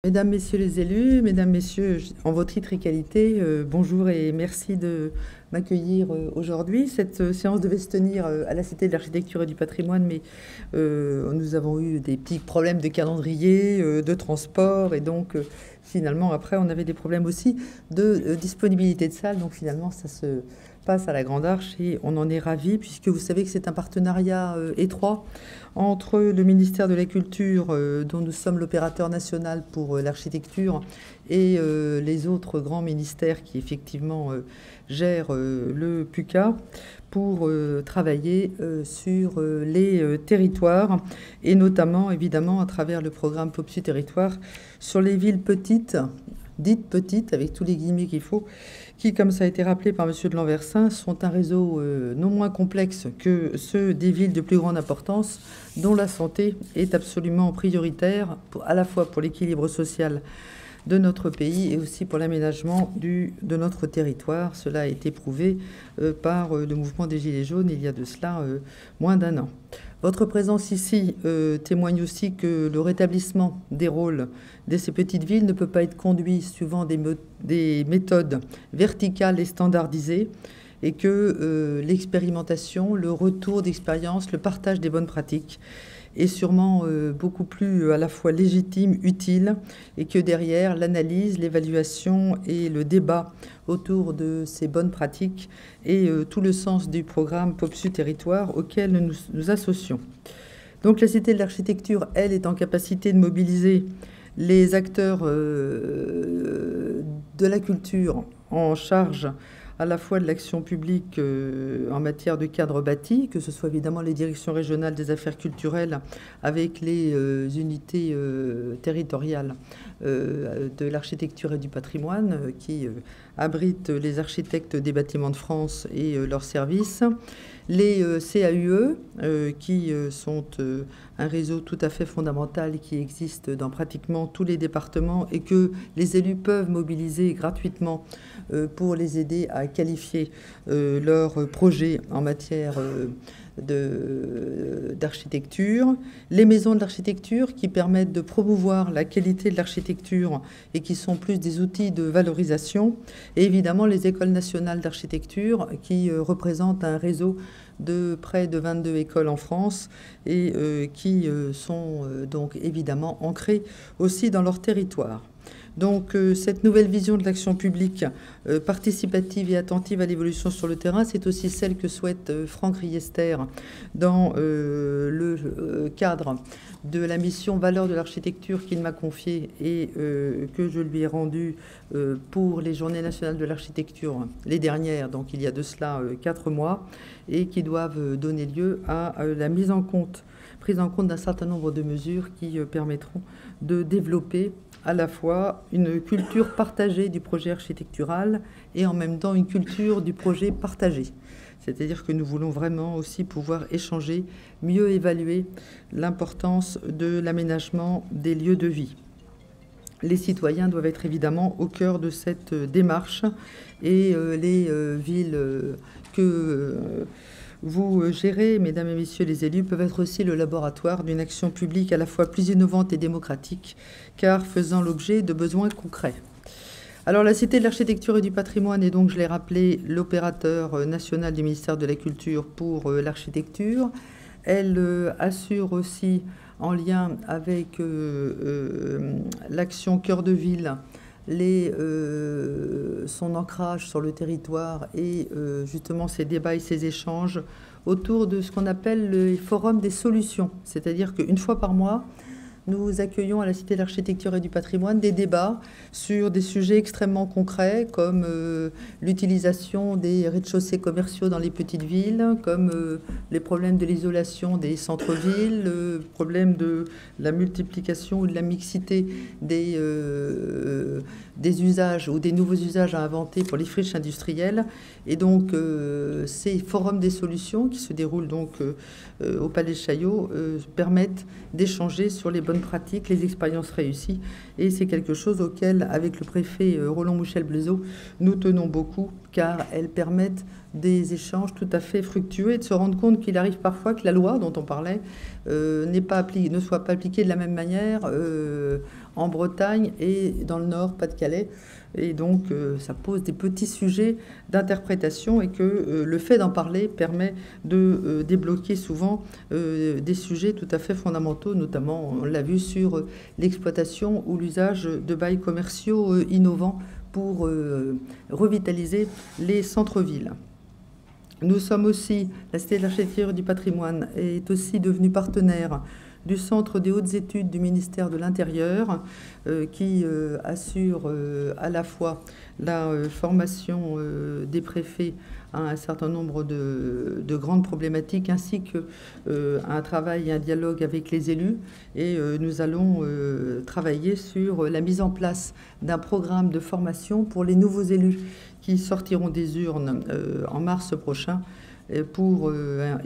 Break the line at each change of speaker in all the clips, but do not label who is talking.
Mesdames, Messieurs les élus, Mesdames, Messieurs, en votre titre et qualité, bonjour et merci de m'accueillir aujourd'hui. Cette séance devait se tenir à la Cité de l'Architecture et du Patrimoine, mais nous avons eu des petits problèmes de calendrier, de transport, et donc finalement, après, on avait des problèmes aussi de disponibilité de salle, donc finalement, ça se passe à la Grande Arche et on en est ravis, puisque vous savez que c'est un partenariat étroit entre le ministère de la Culture, dont nous sommes l'opérateur national pour l'architecture, et les autres grands ministères qui effectivement gèrent le PUCA pour travailler sur les territoires, et notamment évidemment à travers le programme POPSU Territoire sur les villes petites, dites petites, avec tous les guillemets qu'il faut, qui, comme ça a été rappelé par M. de Lanversin, sont un réseau non moins complexe que ceux des villes de plus grande importance, dont la santé est absolument prioritaire, à la fois pour l'équilibre social de notre pays et aussi pour l'aménagement de notre territoire. Cela a été prouvé par le mouvement des Gilets jaunes il y a de cela moins d'un an. Votre présence ici témoigne aussi que le rétablissement des rôles de ces petites villes ne peut pas être conduit suivant des méthodes verticales et standardisées, et que l'expérimentation, le retour d'expérience, le partage des bonnes pratiques est sûrement beaucoup plus à la fois légitime, utile, et que derrière l'analyse, l'évaluation et le débat autour de ces bonnes pratiques et tout le sens du programme POPSU Territoire auquel nous nous associons. Donc la Cité de l'Architecture, elle, est en capacité de mobiliser les acteurs de la culture en charge à la fois de l'action publique en matière de cadre bâti, que ce soit évidemment les directions régionales des affaires culturelles avec les unités territoriales de l'architecture et du patrimoine qui abritent les architectes des bâtiments de France et leurs services, les CAUE qui sont un réseau tout à fait fondamental qui existe dans pratiquement tous les départements et que les élus peuvent mobiliser gratuitement pour les aider à qualifier leurs projets en matière d'architecture, les maisons de l'architecture qui permettent de promouvoir la qualité de l'architecture et qui sont plus des outils de valorisation, et évidemment les écoles nationales d'architecture qui représentent un réseau de près de 22 écoles en France et qui sont donc évidemment ancrées aussi dans leur territoire. Donc cette nouvelle vision de l'action publique participative et attentive à l'évolution sur le terrain, c'est aussi celle que souhaite Franck Riester dans le cadre de la mission Valeurs de l'architecture qu'il m'a confiée et que je lui ai rendue pour les Journées nationales de l'architecture, les dernières, donc il y a de cela 4 mois, et qui doivent donner lieu à la prise en compte d'un certain nombre de mesures qui permettront de développer à la fois une culture partagée du projet architectural et en même temps une culture du projet partagé. C'est-à-dire que nous voulons vraiment aussi pouvoir échanger, mieux évaluer l'importance de l'aménagement des lieux de vie. Les citoyens doivent être évidemment au cœur de cette démarche et les villes que vous gérez, mesdames et messieurs les élus, peuvent être aussi le laboratoire d'une action publique à la fois plus innovante et démocratique, car faisant l'objet de besoins concrets. Alors la Cité de l'Architecture et du Patrimoine est donc, je l'ai rappelé, l'opérateur national du ministère de la Culture pour l'architecture. Elle assure aussi, en lien avec l'action Cœur de Ville, son ancrage sur le territoire et justement ces débats et ces échanges autour de ce qu'on appelle le forum des solutions. C'est-à-dire qu'une fois par mois, nous accueillons à la Cité de l'Architecture et du Patrimoine des débats sur des sujets extrêmement concrets comme l'utilisation des rez-de-chaussée commerciaux dans les petites villes, comme les problèmes de l'isolation des centres-villes, le problème de la multiplication ou de la mixité des usages ou des nouveaux usages à inventer pour les friches industrielles. Et donc ces forums des solutions qui se déroulent donc au Palais Chaillot permettent d'échanger sur les bonnes pratiques, les expériences réussies. Et c'est quelque chose auquel, avec le préfet Roland Mouchel-Blaiseau, nous tenons beaucoup, car elles permettent des échanges tout à fait fructueux et de se rendre compte qu'il arrive parfois que la loi dont on parlait ne soit pas appliquée de la même manière en Bretagne et dans le Nord, Pas-de-Calais. Et donc, ça pose des petits sujets d'interprétation et que le fait d'en parler permet de débloquer souvent des sujets tout à fait fondamentaux, notamment, on l'a vu, sur l'exploitation ou l'usage de bails commerciaux innovants pour revitaliser les centres-villes. Nous sommes aussi, la Cité de l'Architecture et du Patrimoine est aussi devenue partenaire du Centre des hautes études du ministère de l'Intérieur, qui assure à la fois la formation des préfets à un certain nombre de grandes problématiques, ainsi qu'un travail et un dialogue avec les élus. Et nous allons travailler sur la mise en place d'un programme de formation pour les nouveaux élus qui sortiront des urnes en mars prochain, et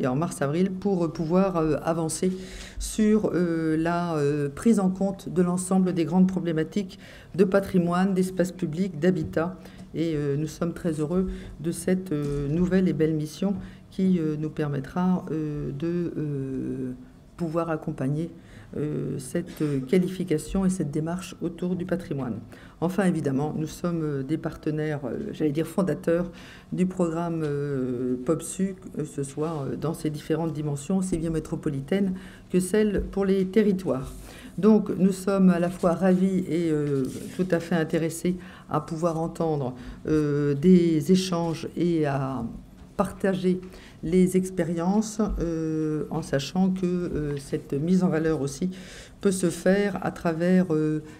en mars-avril, pour pouvoir avancer sur la prise en compte de l'ensemble des grandes problématiques de patrimoine, d'espace public, d'habitat. Et nous sommes très heureux de cette nouvelle et belle mission qui nous permettra de pouvoir accompagner cette qualification et cette démarche autour du patrimoine. Enfin, évidemment, nous sommes des partenaires, j'allais dire fondateurs, du programme POPSU, que ce soit dans ses différentes dimensions, aussi bien métropolitaines que celles pour les territoires. Donc, nous sommes à la fois ravis et tout à fait intéressés à pouvoir entendre des échanges et à partager les expériences, en sachant que cette mise en valeur aussi peut se faire à travers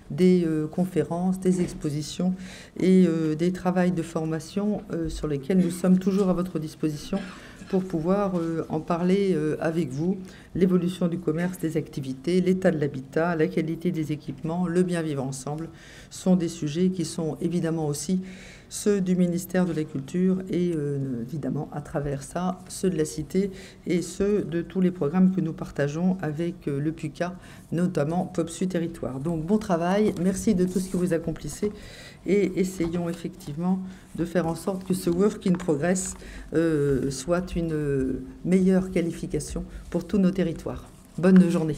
des conférences, des expositions et des travails de formation sur lesquels nous sommes toujours à votre disposition pour pouvoir en parler avec vous. L'évolution du commerce, des activités, l'état de l'habitat, la qualité des équipements, le bien vivre ensemble sont des sujets qui sont évidemment aussi ceux du ministère de la Culture et évidemment à travers ça, ceux de la Cité et ceux de tous les programmes que nous partageons avec le PUCA, notamment POPSU Territoire. Donc bon travail, merci de tout ce que vous accomplissez et essayons effectivement de faire en sorte que ce work in progress soit une meilleure qualification pour tous nos territoires. Bonne journée.